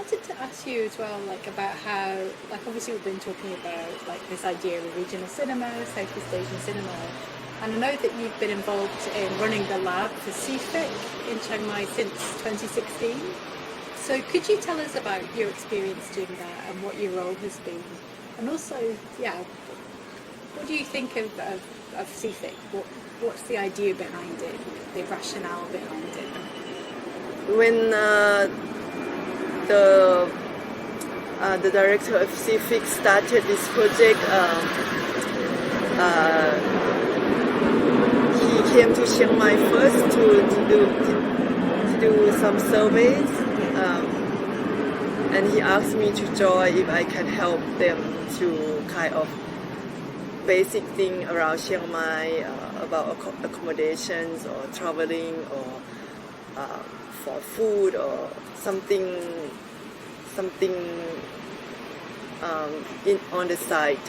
wanted to ask you as well, like about how, like obviously we've been talking about like this idea of regional cinema, Southeast Asian cinema, and I know that you've been involved in running the lab for SEAFIC in Chiang Mai since 2016. So could you tell us about your experience doing that and what your role has been? And also, yeah, what do you think of SEAFIC? What's the idea behind it, the rationale behind it? When the director of SEAFIC started this project, he came to Chiang Mai first to do some surveys, and he asked me to join if I can help them to kind of basic thing around Chiang Mai, about accommodations or traveling or for food or something on the side.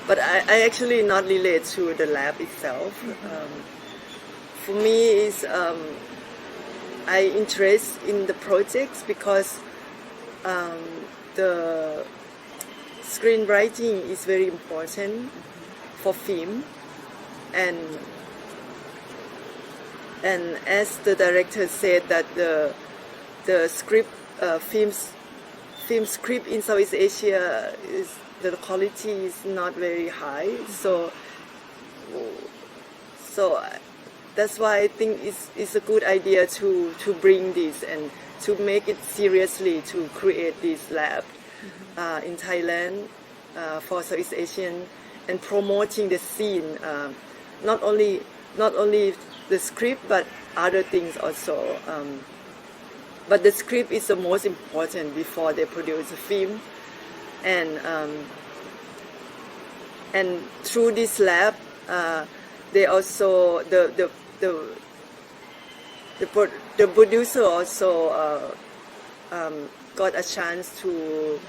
But I actually not relate to the lab itself. For me, is I interest in the projects because the screenwriting is very important for film, and as the director said that the script film script in Southeast Asia is the quality is not very high, so that's why I think it's a good idea to bring this and to make it seriously, to create this lab in Thailand for Southeast Asian, and promoting the scene, not only the script but other things also. But the script is the most important before they produce a film, and through this lab, they also the producer also got a chance to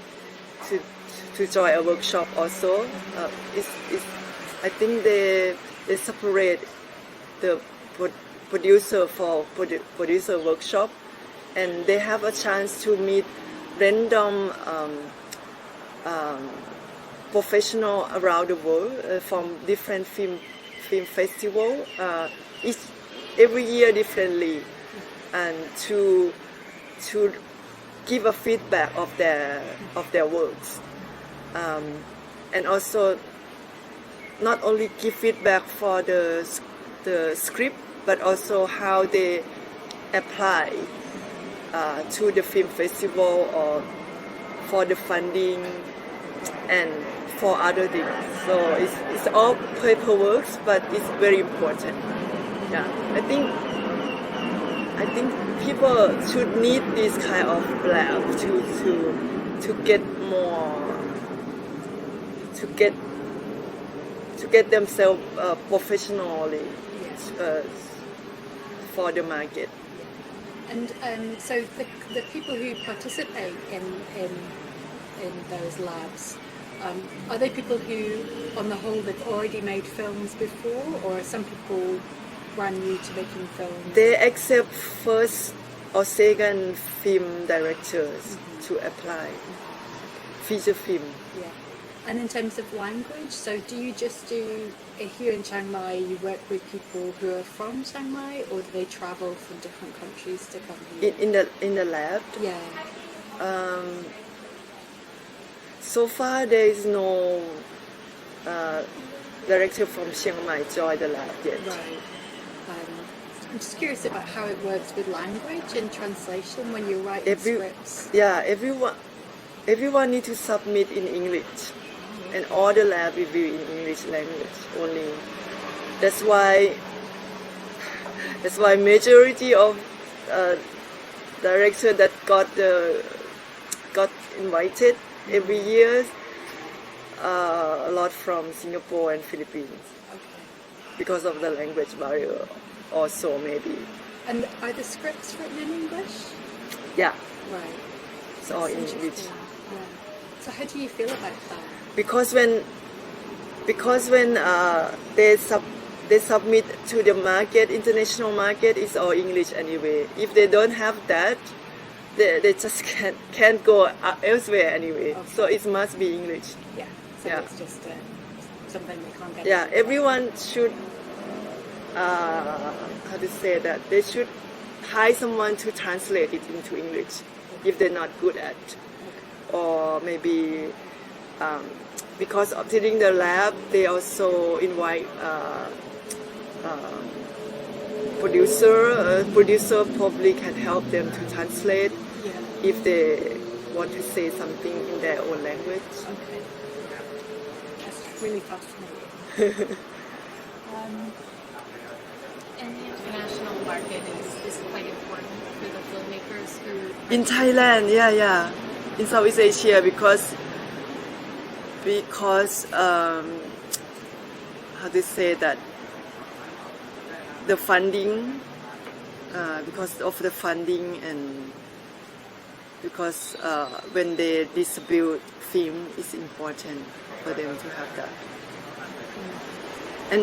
join a workshop also. I think they separate the producer for producer workshop, and they have a chance to meet random professional around the world from different film festival, every year differently, and to give a feedback of their works, and also not only give feedback for the script but also how they apply to the film festival or for the funding and for other things. So it's all paperwork, but it's very important. Yeah, I think people should need this kind of lab to get more, to get themselves professionally for the market. And so the people who participate in those labs, are they people who, on the whole, they've already made films before, or are some people brand new to making films? They accept first or second film directors to apply feature film. Yeah. And in terms of language, so do you just do here in Chiang Mai? You work with people who are from Chiang Mai, or do they travel from different countries to come here? In the lab? Yeah. So far, there is no director from Chiang Mai join the lab yet. Right. I'm just curious about how it works with language and translation when you write scripts. Yeah, everyone needs to submit in English, and all the lab will be in English language only. That's why majority of directors that got invited every year, a lot from Singapore and Philippines. Okay. Because of the language barrier also, maybe. And are the scripts written in English? Yeah. Right. It's all in English. Yeah. So how do you feel about that? Because when they submit to the market, international market, it's all English anyway. If they don't have that, they just can't go elsewhere anyway. Okay. So it must be English. Yeah. So Yeah. it's just something they can't get. Yeah, anywhere. everyone should, how to say that, they should hire someone to translate it into English if they're not good at. Or maybe because of during the lab, they also invite producer probably can help them to translate Yeah. if they want to say something in their own language. Okay. That's really fascinating. And the international market is quite important for the filmmakers who In Thailand, yeah, in Southeast Asia, because how to say that, the funding, because of the funding, and because when they distribute film, it's important for them to have that. And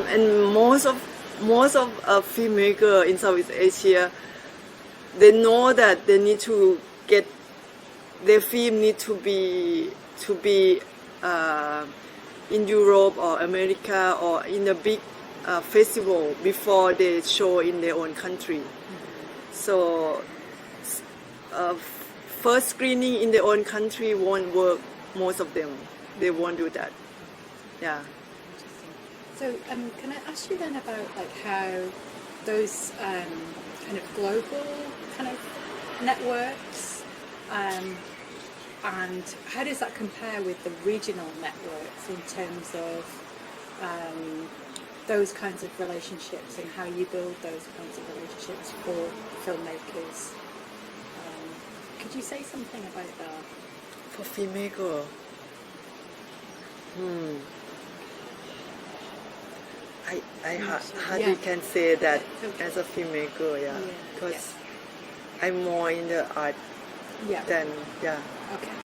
most of filmmaker in Southeast Asia, they know that they need to get their film need to be in Europe or America or in a big festival before they show in their own country. So first screening in their own country won't work. Most of them, they won't do that. Yeah. So can I ask you then about like how those kind of global kind of networks and how does that compare with the regional networks in terms of those kinds of relationships and how you build those kinds of relationships for filmmakers? Could you say something about that? For filmmaker, I hardly can say that as a filmmaker, because I'm more in the art Yeah. than, Okay.